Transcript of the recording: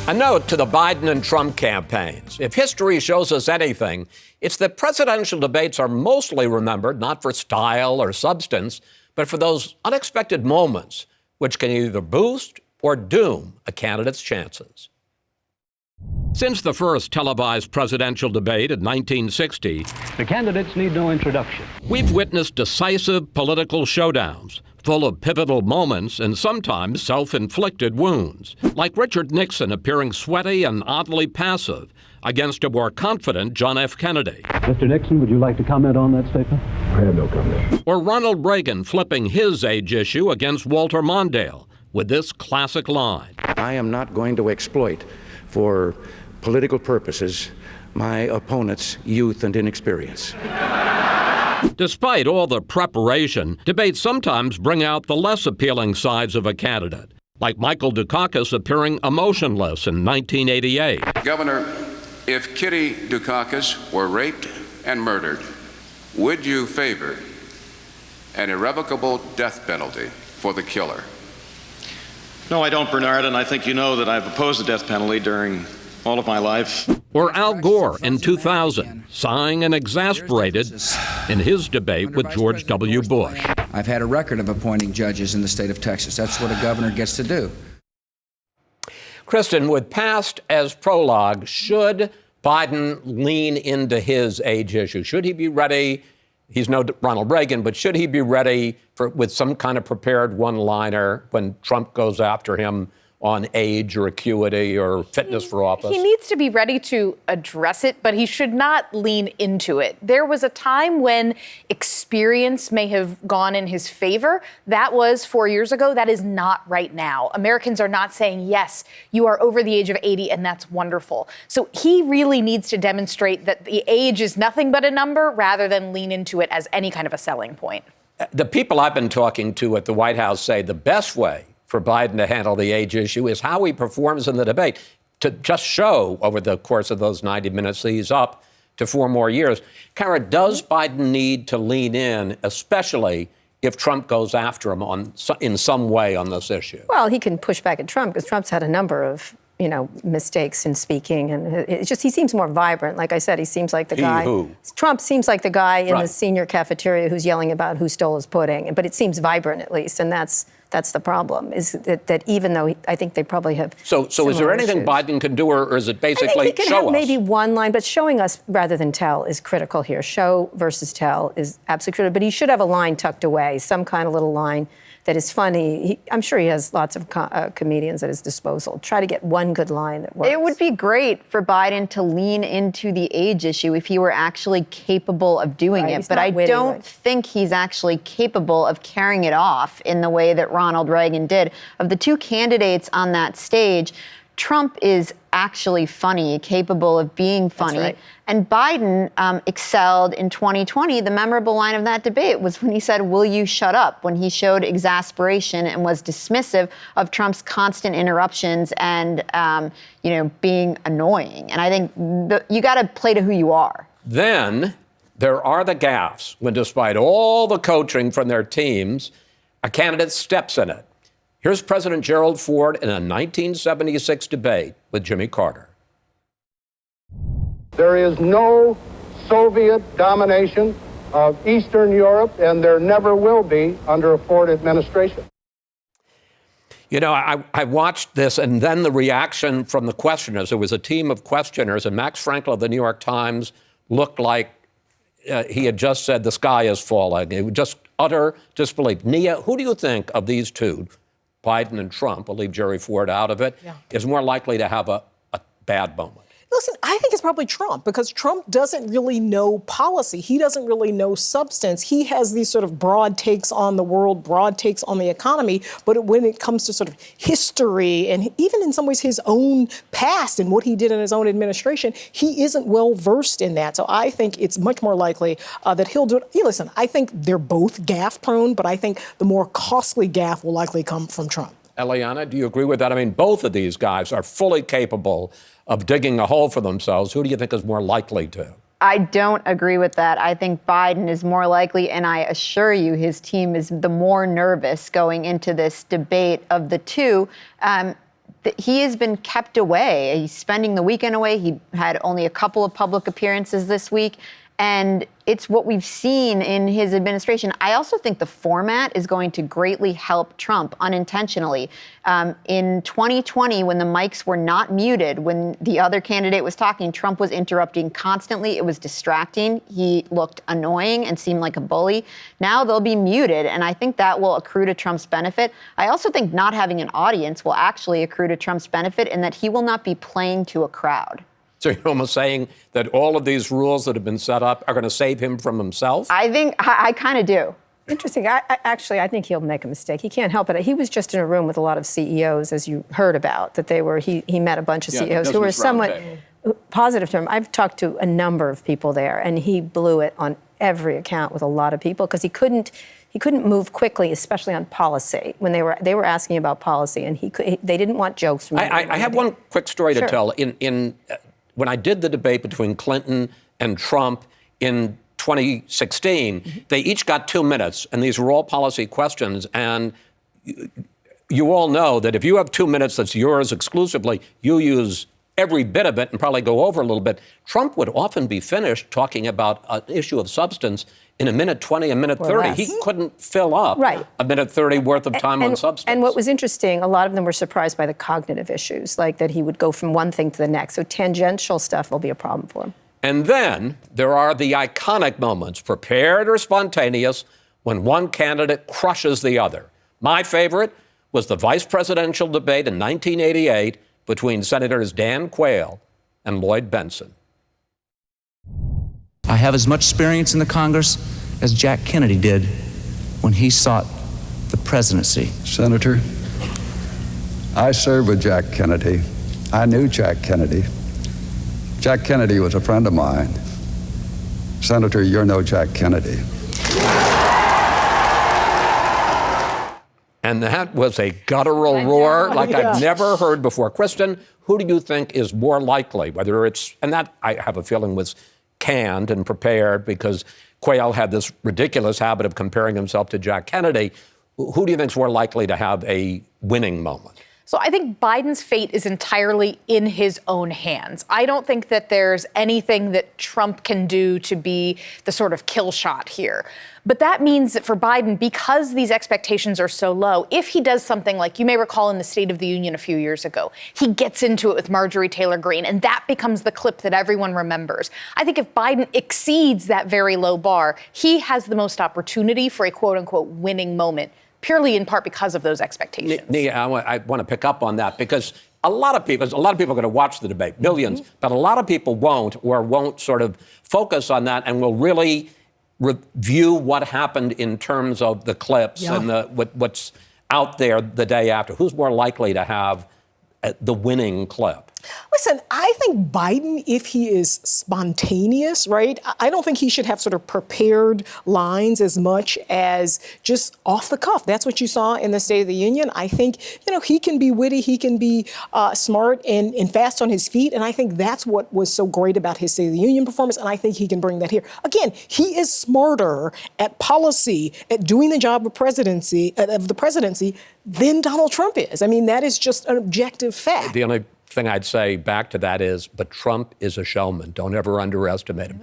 A note to the Biden and Trump campaigns. If history shows us anything, it's that presidential debates are mostly remembered not for style or substance, but for those unexpected moments which can either boost or doom a candidate's chances. Since the first televised presidential debate in 1960, the candidates need no introduction. We've witnessed decisive political showdowns, full of pivotal moments and sometimes self-inflicted wounds, like Richard Nixon appearing sweaty and oddly passive against a more confident John F. Kennedy. Mr. Nixon, would you like to comment on that statement? I have no comment. Or Ronald Reagan flipping his age issue against Walter Mondale with this classic line. I am not going to exploit for political purposes my opponent's youth and inexperience. Despite all the preparation, debates sometimes bring out the less appealing sides of a candidate, like Michael Dukakis appearing emotionless in 1988. Governor, if Kitty Dukakis were raped and murdered, would you favor an irrevocable death penalty for the killer? No, I don't, Bernard, and I think you know that I've opposed the death penalty during all of my life. Or Al Gore in 2000, sighing and exasperated in his debate with George W. Bush. I've had a record of appointing judges in the state of Texas. That's what a governor gets to do. Kristen, with past as prologue, should Biden lean into his age issue? Should he be ready? He's no Ronald Reagan, but should he be ready with some kind of prepared one-liner when Trump goes after him on age or acuity or fitness for office? He needs to be ready to address it, but he should not lean into it. There was a time when experience may have gone in his favor. That was 4 years ago. That is not right now. Americans are not saying, yes, you are over the age of 80, and that's wonderful. So he really needs to demonstrate that the age is nothing but a number rather than lean into it as any kind of a selling point. The people I've been talking to at the White House say the best way for Biden to handle the age issue is how he performs in the debate, to just show over the course of those 90 minutes that he's up to 4 more years. Kara, does Biden need to lean in, especially if Trump goes after him in some way on this issue? Well, he can push back at Trump because Trump's had a number of mistakes in speaking, and it's just he seems more vibrant. Like I said, he seems like the guy. Who? Trump seems like the guy in Right. the senior cafeteria who's yelling about who stole his pudding, but it seems vibrant at least, and that's the problem. Is that even though I think they probably have. So is there anything issues. Biden can do, or is it basically I think he can show have us? maybe one line, but showing us rather than tell is critical here. Show versus tell is absolutely critical. But he should have a line tucked away, some kind of little line that is funny. I'm sure he has lots of comedians at his disposal. Try to get one good line that works. It would be great for Biden to lean into the age issue if he were actually capable of doing Right, it. he's But not I witty, don't right. think he's actually capable of carrying it off in the way that Ronald Reagan did. Of the two candidates on that stage, Trump is actually funny, capable of being funny. right. And Biden excelled in 2020. The memorable line of that debate was when he said, "Will you shut up?" when he showed exasperation and was dismissive of Trump's constant interruptions and, being annoying. And I think you got to play to who you are. Then there are the gaffes when, despite all the coaching from their teams, a candidate steps in it. Here's President Gerald Ford in a 1976 debate with Jimmy Carter. There is no Soviet domination of Eastern Europe, and there never will be under a Ford administration. You know, I watched this, and then the reaction from the questioners. There was a team of questioners, and Max Frankel of the New York Times looked like he had just said the sky is falling. It was just utter disbelief. Nia, who do you think of these two, Biden and Trump, we'll leave Jerry Ford out of it, is more likely to have a bad moment? Listen, I think it's probably Trump, because Trump doesn't really know policy. He doesn't really know substance. He has these sort of broad takes on the world, broad takes on the economy. But when it comes to sort of history and even in some ways his own past and what he did in his own administration, he isn't well versed in that. So I think it's much more likely that he'll do it. Listen, I think they're both gaffe prone, but I think the more costly gaffe will likely come from Trump. Eliana, do you agree with that? I mean, both of these guys are fully capable of digging a hole for themselves. Who do you think is more likely to? I don't agree with that. I think Biden is more likely, and I assure you his team is the more nervous going into this debate of the two. he has been kept away. He's spending the weekend away. He had only a couple of public appearances this week. And it's what we've seen in his administration. I also think the format is going to greatly help Trump unintentionally. In 2020, when the mics were not muted, when the other candidate was talking, Trump was interrupting constantly. It was distracting. He looked annoying and seemed like a bully. Now they'll be muted, and I think that will accrue to Trump's benefit. I also think not having an audience will actually accrue to Trump's benefit in that he will not be playing to a crowd. So you're almost saying that all of these rules that have been set up are going to save him from himself? I think I kind of do. Interesting. I think he'll make a mistake. He can't help it. He was just in a room with a lot of CEOs, as you heard about, that they were. He met a bunch of CEOs who were somewhat positive to him. I've talked to a number of people there, and he blew it on every account with a lot of people because he couldn't move quickly, especially on policy. When they were asking about policy, and they didn't want jokes from him. I have one quick story to Sure. tell. When I did the debate between Clinton and Trump in 2016, they each got 2 minutes, and these were all policy questions. And you all know that if you have 2 minutes that's yours exclusively, you use every bit of it and probably go over a little bit. Trump would often be finished talking about an issue of substance in a minute 20, a minute 30. He couldn't fill up a minute 30 worth of time on substance. And what was interesting, a lot of them were surprised by the cognitive issues, like that he would go from one thing to the next. So tangential stuff will be a problem for him. And then there are the iconic moments, prepared or spontaneous, when one candidate crushes the other. My favorite was the vice presidential debate in 1988 between Senators Dan Quayle and Lloyd Bentsen. I have as much experience in the Congress as Jack Kennedy did when he sought the presidency. Senator, I served with Jack Kennedy. I knew Jack Kennedy. Jack Kennedy was a friend of mine. Senator, you're no Jack Kennedy. And that was a guttural roar like I've never heard before. Kristen, who do you think is more likely, whether it's, and that I have a feeling was canned and prepared because Quayle had this ridiculous habit of comparing himself to Jack Kennedy. Who do you think is more likely to have a winning moment? So I think Biden's fate is entirely in his own hands. I don't think that there's anything that Trump can do to be the sort of kill shot here. But that means that for Biden, because these expectations are so low, if he does something like you may recall in the State of the Union a few years ago, he gets into it with Marjorie Taylor Greene, and that becomes the clip that everyone remembers. I think if Biden exceeds that very low bar, he has the most opportunity for a quote unquote winning moment, purely in part because of those expectations. Nia, I want to pick up on that because a lot of people are going to watch the debate, millions, but a lot of people won't sort of focus on that and will really review what happened in terms of the clips and what's out there the day after. Who's more likely to have the winning clip? Listen, I think Biden, if he is spontaneous, right, I don't think he should have sort of prepared lines as much as just off the cuff. That's what you saw in the State of the Union. I think, he can be witty, he can be smart and fast on his feet. And I think that's what was so great about his State of the Union performance. And I think he can bring that here. Again, he is smarter at policy, at doing the job of the presidency than Donald Trump is. I mean, that is just an objective fact. The only thing I'd say back to that is, but Trump is a showman. Don't ever underestimate him.